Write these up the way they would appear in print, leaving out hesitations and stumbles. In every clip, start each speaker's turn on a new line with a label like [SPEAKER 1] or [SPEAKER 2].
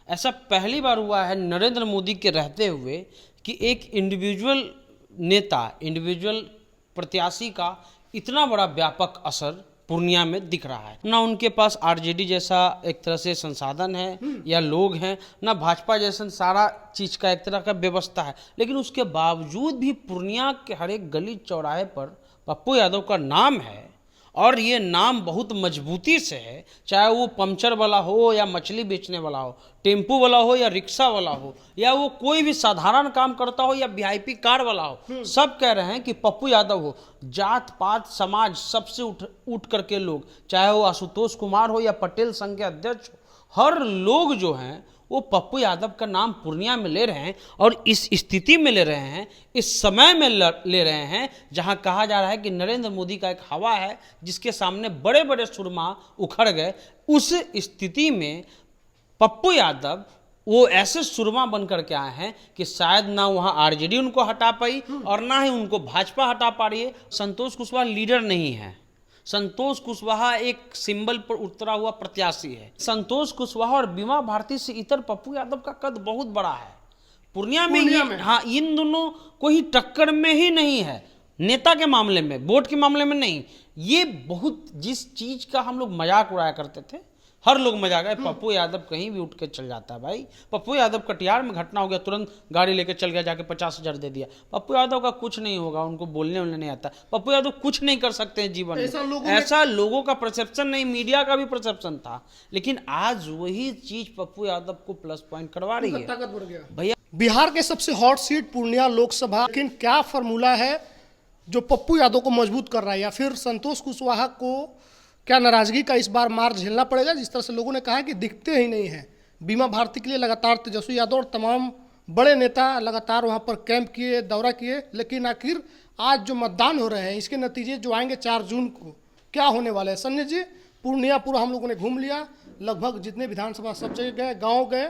[SPEAKER 1] ऐसा पहली बार हुआ है नरेंद्र मोदी के रहते हुए कि एक इंडिविजुअल नेता, इंडिविजुअल प्रत्याशी का इतना बड़ा व्यापक असर पूर्णिया में दिख रहा है। ना उनके पास आरजेडी जैसा एक तरह से संसाधन है या लोग हैं, ना भाजपा जैसा सारा चीज का एक तरह का व्यवस्था है, लेकिन उसके बावजूद भी पूर्णिया के हर एक गली चौराहे पर पप्पू यादव का नाम है और ये नाम बहुत मजबूती से है। चाहे वो पंचर वाला हो या मछली बेचने वाला हो, टेम्पू वाला हो या रिक्शा वाला हो, या वो कोई भी साधारण काम करता हो या वीआईपी कार वाला हो, सब कह रहे हैं कि पप्पू यादव हो। जात पात समाज सबसे उठ करके लोग, चाहे वो आशुतोष कुमार हो या पटेल संघ के अध्यक्ष हो, हर लोग जो हैं वो पप्पू यादव का नाम पूर्णिया में ले रहे हैं। और इस स्थिति में ले रहे हैं, इस समय में ले रहे हैं जहां कहा जा रहा है कि नरेंद्र मोदी का एक हवा है जिसके सामने बड़े बड़े सुरमा उखड़ गए। उस स्थिति में पप्पू यादव वो ऐसे सुरमा बन करके आए हैं कि शायद ना वहां आरजेडी उनको हटा पाई और ना ही उनको भाजपा हटा पा रही है। संतोष कुशवाहा लीडर नहीं है, संतोष कुशवाहा एक सिंबल पर उतरा हुआ प्रत्याशी है। संतोष कुशवाहा और बीमा भारती से इतर पप्पू यादव का कद बहुत बड़ा है पूर्णिया में। हाँ, इन दोनों कोई टक्कर में ही नहीं है, नेता के मामले में, वोट के मामले में नहीं। ये बहुत जिस चीज का हम लोग मजाक उड़ाया करते थे, हर लोग मजाक है, पप्पू यादव कहीं भी उठ के चल जाता है। भाई पप्पू यादव कटिहार में घटना हो गया, तुरंत गाड़ी लेके चल गया, जाके 50,000 दे दिया। पप्पू यादव का कुछ नहीं होगा, उनको बोलने वोलने नहीं आता। पप्पू यादव कुछ नहीं कर सकते हैं जीवन में, ऐसा लोगों का परसेप्शन नहीं, मीडिया का भी परसेप्शन था। लेकिन आज वही चीज पप्पू यादव को प्लस पॉइंट करवा रही है। भैया
[SPEAKER 2] बिहार के सबसे हॉट सीट पूर्णिया लोकसभा, लेकिन क्या फॉर्मूला है जो पप्पू यादव को मजबूत कर रहा है, या फिर संतोष कुशवाहा को क्या नाराजगी का इस बार मार झेलना पड़ेगा? जिस तरह से लोगों ने कहा है कि दिखते ही नहीं है। बीमा भारती के लिए लगातार तेजस्वी यादव और तमाम बड़े नेता लगातार वहां पर कैंप किए, दौरा किए, लेकिन आखिर आज जो मतदान हो रहे हैं इसके नतीजे जो आएंगे 4 जून को, क्या होने वाले हैं? संजय जी, पूर्णिया पूरा हम लोगों ने घूम लिया, लगभग जितने विधानसभा सब जगह गए, गाँव गए,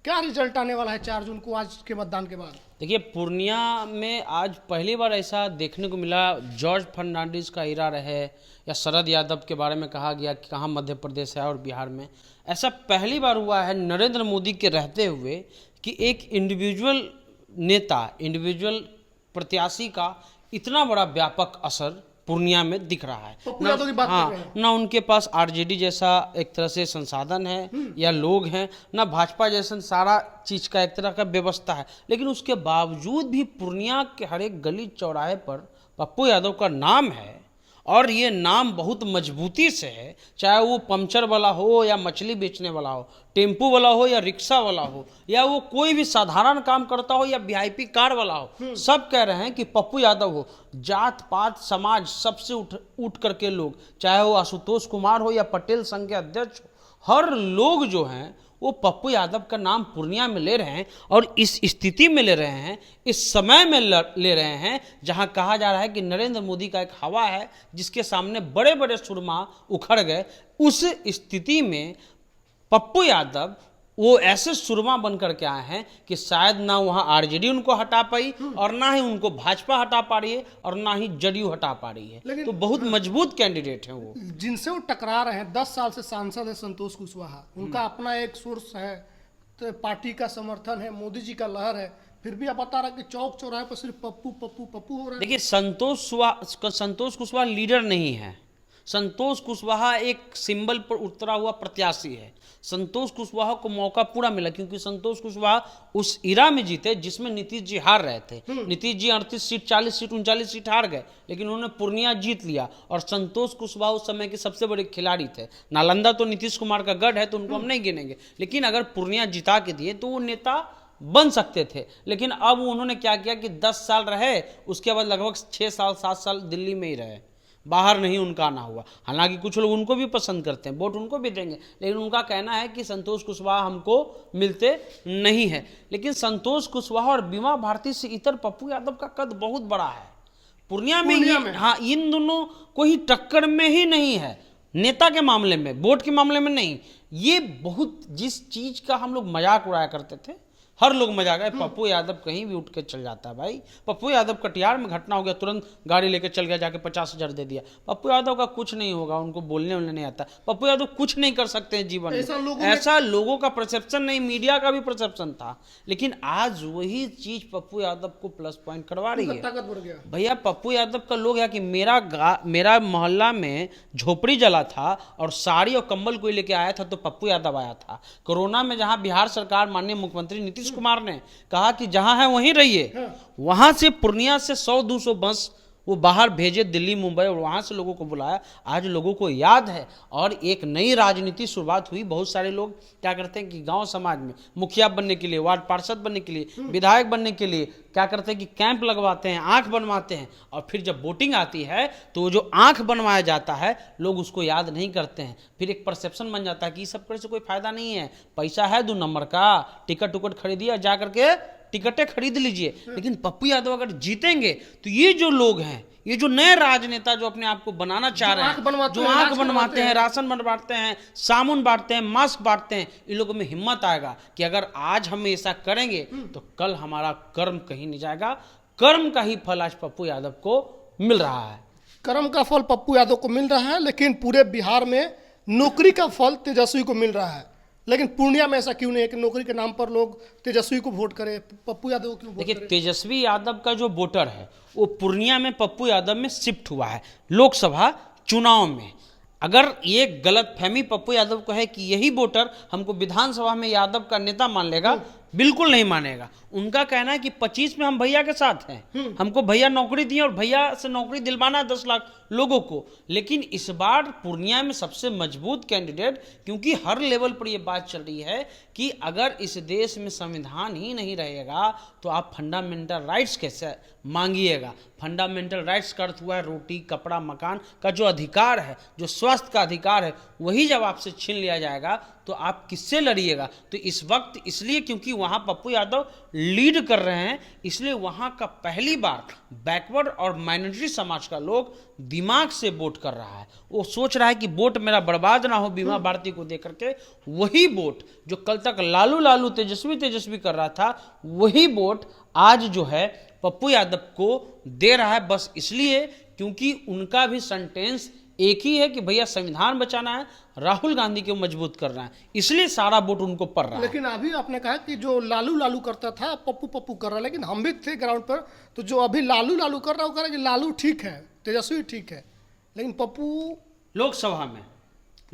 [SPEAKER 2] क्या रिजल्ट आने वाला है 4 जून को आज के मतदान के बाद?
[SPEAKER 1] देखिए, पूर्णिया में आज पहली बार ऐसा देखने को मिला, जॉर्ज फर्नांडिस का इरा रहे या शरद यादव के बारे में कहा गया कि कहाँ मध्य प्रदेश है और बिहार में, ऐसा पहली बार हुआ है नरेंद्र मोदी के रहते हुए कि एक इंडिविजुअल नेता, इंडिविजुअल प्रत्याशी का इतना बड़ा व्यापक असर पूर्णिया में दिख रहा है। ना उनके पास आरजेडी जैसा एक तरह से संसाधन है या लोग हैं, ना भाजपा जैसा सारा चीज का एक तरह का व्यवस्था है, लेकिन उसके बावजूद भी पूर्णिया के हर एक गली चौराहे पर पप्पू यादव का नाम है और ये नाम बहुत मजबूती से है। चाहे वो पंचर वाला हो या मछली बेचने वाला हो, टेम्पू वाला हो या रिक्शा वाला हो, या वो कोई भी साधारण काम करता हो या वीआईपी कार वाला हो, सब कह रहे हैं कि पप्पू यादव हो। जात पात समाज सबसे उठ करके लोग, चाहे वो आशुतोष कुमार हो या पटेल संघ के अध्यक्ष हो, हर लोग जो हैं वो पप्पू यादव का नाम पूर्णिया में ले रहे हैं। और इस स्थिति में ले रहे हैं, इस समय में ले रहे हैं जहां कहा जा रहा है कि नरेंद्र मोदी का एक हवा है जिसके सामने बड़े बड़े सुरमा उखड़ गए। उस स्थिति में पप्पू यादव वो ऐसे सुरमा बन करके आए हैं कि शायद ना वहां आरजेडी उनको हटा पाई और ना ही उनको भाजपा हटा पा रही है और ना ही जदयू हटा पा रही है। तो बहुत मजबूत कैंडिडेट हैं वो,
[SPEAKER 2] जिनसे वो टकरा रहे हैं। 10 साल से सांसद है संतोष कुशवाहा, उनका अपना एक सोर्स है, तो पार्टी का समर्थन है, मोदी जी का लहर है, फिर भी आप बता रहा कि चौक चौराहे पर सिर्फ पप्पू पप्पू पप्पू हो रहा है।
[SPEAKER 1] देखिए, संतोष कुशवाहा लीडर नहीं है, संतोष कुशवाहा एक सिंबल पर उतरा हुआ प्रत्याशी है। संतोष कुशवाहा को मौका पूरा मिला क्योंकि संतोष कुशवाहा उस इरा में जीते जिसमें नीतीश जी हार रहे थे। Nitish ji 38 seat, 40 seat, 39 seat हार गए, लेकिन उन्होंने पूर्णिया जीत लिया। और संतोष कुशवाहा उस समय के सबसे बड़े खिलाड़ी थे। नालंदा तो नीतीश कुमार का गढ़ है, तो उनको हम नहीं गिनेंगे, लेकिन अगर पूर्णिया जिता के दिए तो वो नेता बन सकते थे। लेकिन अब उन्होंने क्या किया कि 10 साल रहे, उसके बाद लगभग 6 साल 7 साल दिल्ली में ही रहे, बाहर नहीं उनका आना हुआ। हालांकि कुछ लोग उनको भी पसंद करते हैं, वोट उनको भी देंगे, लेकिन उनका कहना है कि संतोष कुशवाहा हमको मिलते नहीं है। लेकिन संतोष कुशवाहा और बीमा भारती से इतर पप्पू यादव का कद बहुत बड़ा है पूर्णिया में। हाँ, इन दोनों कोई टक्कर में ही नहीं है, नेता के मामले में, वोट के मामले में नहीं। ये बहुत जिस चीज का हम लोग मजाक उड़ाया करते थे, हर लोग मजा गए। पप्पू यादव कहीं भी उठ के चल जाता है भाई। पप्पू यादव कटिहार में घटना हो गया, तुरंत गाड़ी लेके चल गया, जाके 50,000 दे दिया। पप्पू यादव का कुछ नहीं होगा, उनको बोलने वोलने नहीं आता। पप्पू यादव कुछ नहीं कर सकते हैं जीवन में, ऐसा लोगों का परसेप्शन नहीं, मीडिया का भी परसेप्शन था। लेकिन आज वही चीज पप्पू यादव को प्लस पॉइंट करवा रही है।
[SPEAKER 2] ताकत बढ़ गया
[SPEAKER 1] भैया पप्पू यादव का लोग है कि मेरा मोहल्ला में झोपड़ी जला था और साड़ी और कंबल कोई लेके आया था तो पप्पू यादव आया था। कोरोना में जहां बिहार सरकार माननीय मुख्यमंत्री नीतीश कुमार ने कहा कि जहां है वहीं रहिए, वहां से पूर्णिया से 100-200 बस वो बाहर भेजे दिल्ली मुंबई और वहां से लोगों को बुलाया। आज लोगों को याद है और एक नई राजनीति शुरुआत हुई। बहुत सारे लोग क्या करते हैं कि गांव समाज में मुखिया बनने के लिए, वार्ड पार्षद बनने के लिए, विधायक बनने के लिए क्या करते हैं कि कैंप लगवाते हैं, आंख बनवाते हैं, और फिर जब वोटिंग आती है तो जो आंख बनवाया जाता है लोग उसको याद नहीं करते हैं। फिर एक परसेप्शन बन जाता है कि सब करने से कोई फायदा नहीं है, पैसा है 2 नंबर का, टिकट उकट खरीदिए, जा करके टिकटें खरीद लीजिए। लेकिन पप्पू यादव अगर जीतेंगे तो ये जो लोग हैं, ये जो नए राजनेता जो अपने आप को बनाना चाह रहे हैं, जो आंख बनवाते हैं, राशन बनवाते हैं, साबुन बांटते हैं, मास्क बांटते हैं, इन लोगों में हिम्मत आएगा कि अगर आज हम ऐसा करेंगे तो कल हमारा कर्म कहीं नहीं जाएगा। कर्म का ही फल आज पप्पू यादव को मिल रहा है।
[SPEAKER 2] कर्म का फल पप्पू यादव को मिल रहा है, लेकिन पूरे बिहार में नौकरी का फल तेजस्वी को मिल रहा है। लेकिन पूर्णिया में ऐसा क्यों नहीं है कि नौकरी के नाम पर लोग तेजस्वी को वोट करें, पप्पू यादव को क्यों वोट
[SPEAKER 1] देखिए
[SPEAKER 2] करें?
[SPEAKER 1] तेजस्वी यादव का जो वोटर है वो पूर्णिया में पप्पू यादव में शिफ्ट हुआ है लोकसभा चुनाव में। अगर ये गलत फहमी पप्पू यादव को है कि यही वोटर हमको विधानसभा में यादव का नेता मान लेगा, बिल्कुल नहीं मानेगा। उनका कहना है कि 25 में हम भैया के साथ हैं, हमको भैया नौकरी दिए और भैया से नौकरी दिलवाना 10 लाख लोगों को। लेकिन इस बार पूर्णिया में सबसे मजबूत कैंडिडेट, क्योंकि हर लेवल पर यह बात चल रही है कि अगर इस देश में संविधान ही नहीं रहेगा तो आप फंडामेंटल राइट्स कैसे मांगिएगा। फंडामेंटल राइट्स का अर्थ हुआ है रोटी, कपड़ा, मकान का जो अधिकार है, जो स्वास्थ्य का अधिकार है, वही जब आपसे छीन लिया जाएगा तो आप किससे लड़िएगा। तो इस वक्त इसलिए क्योंकि वहां पप्पू यादव लीड कर रहे हैं, इसलिए वहां का पहली बार बैकवर्ड और माइनॉरिटी समाज का लोग दिमाग से वोट कर रहा है। वो सोच रहा है कि वोट मेरा बर्बाद ना हो बीमा भारती को देकर के। वही वोट जो कल तक लालू लालू तेजस्वी तेजस्वी कर रहा था, वही वोट आज जो है पप्पू यादव को दे रहा है, बस इसलिए क्योंकि उनका भी सेंटेंस एक ही है कि भैया संविधान बचाना है, राहुल गांधी को मजबूत करना है, इसलिए सारा वोट उनको पड़ रहा है।
[SPEAKER 2] लेकिन अभी आपने कहा कि जो लालू लालू करता था पप्पू पप्पू कर रहा है, लेकिन हम भी थे ग्राउंड पर, तो जो अभी लालू लालू कर रहा है वो कह रहा है कि लालू ठीक है, तेजस्वी ठीक है, लेकिन पप्पू
[SPEAKER 1] लोकसभा में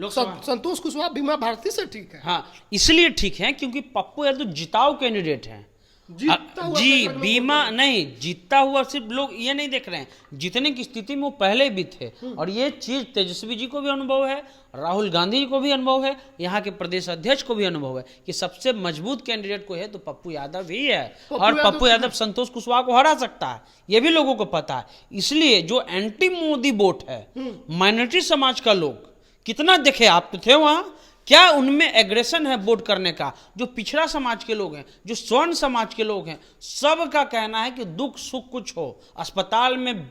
[SPEAKER 2] संतोष कुशवाहा बीमा भारती से ठीक है।
[SPEAKER 1] हाँ, इसलिए ठीक है क्योंकि पप्पू यादव जिताऊ कैंडिडेट हैं। जी बीमा नहीं जीतता हुआ सिर्फ लोग ये नहीं देख रहे हैं, जीतने की स्थिति में वो पहले भी थे। और ये चीज तेजस्वी जी को भी अनुभव है, राहुल गांधी जी को भी अनुभव है, यहाँ के प्रदेश अध्यक्ष को भी अनुभव है कि सबसे मजबूत कैंडिडेट कोई है तो पप्पू यादव ही है। और पप्पू यादव संतोष कुशवाहा को हरा सकता है, ये भी लोगों को पता है। इसलिए जो एंटी मोदी वोट है, माइनॉरिटी समाज का लोग कितना देखे, आप तो थे वहां, क्या उनमें एग्रेशन है वोट करने का। जो पिछड़ा समाज के लोग हैं, जो स्वर्ण समाज के लोग हैं, सबका कहना है कि दुख सुख कुछ हो, अस्पताल में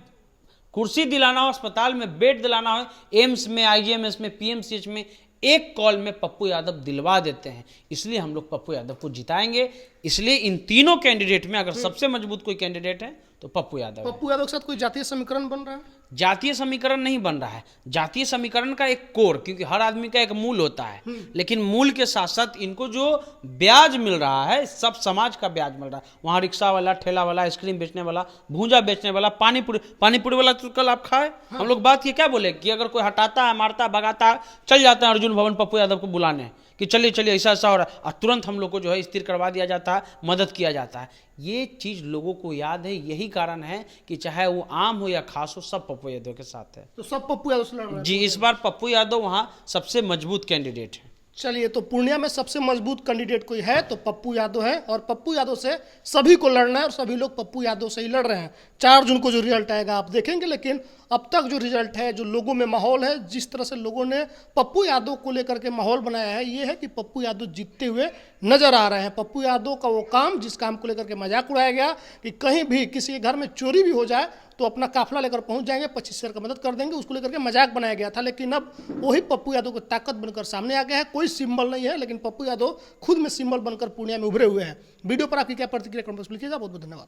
[SPEAKER 1] कुर्सी दिलाना हो, अस्पताल में बेड दिलाना हो, एम्स में, आईजीएमएस में, पीएमसीएच में, एक कॉल में पप्पू यादव दिलवा देते हैं। इसलिए हम लोग पप्पू यादव को जिताएंगे। इसलिए इन तीनों कैंडिडेट में अगर सबसे मजबूत कोई कैंडिडेट है तो पप्पू यादव है।
[SPEAKER 2] पप्पू यादव के साथ कोई जातीय समीकरण बन रहा है?
[SPEAKER 1] जातीय समीकरण नहीं बन रहा है। जातीय समीकरण का एक कोर, क्योंकि हर आदमी का एक मूल होता है, लेकिन मूल के साथ साथ इनको जो ब्याज मिल रहा है, सब समाज का ब्याज मिल रहा है। वहां रिक्शा वाला, ठेला वाला, आइसक्रीम बेचने वाला, भूंजा बेचने वाला, पानीपुरी वाला तो कल आप खाए। हम लोग बात ये क्या बोले कि अगर कोई हटाता है, मारता है, भगाता है, चल जाते हैं अर्जुन भवन पप्पू यादव को बुलाने कि चलिए चलिए ऐसा ऐसा हो रहा है, और तुरंत हम लोग को जो है स्थिर करवा दिया जाता है, मदद किया जाता है। ये चीज लोगों को याद है। यही कारण है कि चाहे वो आम हो या खास हो, सब पप्पू यादव के साथ है।
[SPEAKER 2] तो सब पप्पू यादव से लड़ रहे हैं?
[SPEAKER 1] जी, इस बार पप्पू यादव वहां सबसे मजबूत कैंडिडेट है।
[SPEAKER 2] चलिए, तो पूर्णिया में सबसे मजबूत कैंडिडेट कोई है तो पप्पू यादव है, और पप्पू यादव से सभी को लड़ना है और सभी लोग पप्पू यादव से ही लड़ रहे हैं। 4 जून को जो रिजल्ट आएगा आप देखेंगे, लेकिन अब तक जो रिजल्ट है, जो लोगों में माहौल है, जिस तरह से लोगों ने पप्पू यादव को लेकर के माहौल बनाया है, ये है कि पप्पू यादव जीतते हुए नजर आ रहे हैं। पप्पू यादव का वो काम, जिस काम को लेकर के मजाक उड़ाया गया कि कहीं भी किसी के घर में चोरी भी हो जाए तो अपना काफिला लेकर पहुंच जाएंगे, 25 शेर का मदद कर देंगे, उसको लेकर के मजाक बनाया गया था। लेकिन अब वही पप्पू यादव की ताकत बनकर सामने आ गया है। कोई सिंबल नहीं है, लेकिन पप्पू यादव खुद में सिंबल बनकर पूर्णिया में उभरे हुए हैं। वीडियो पर आपकी क्या प्रतिक्रिया कमेंट बॉक्स में लिखिएगा। बहुत बहुत धन्यवाद।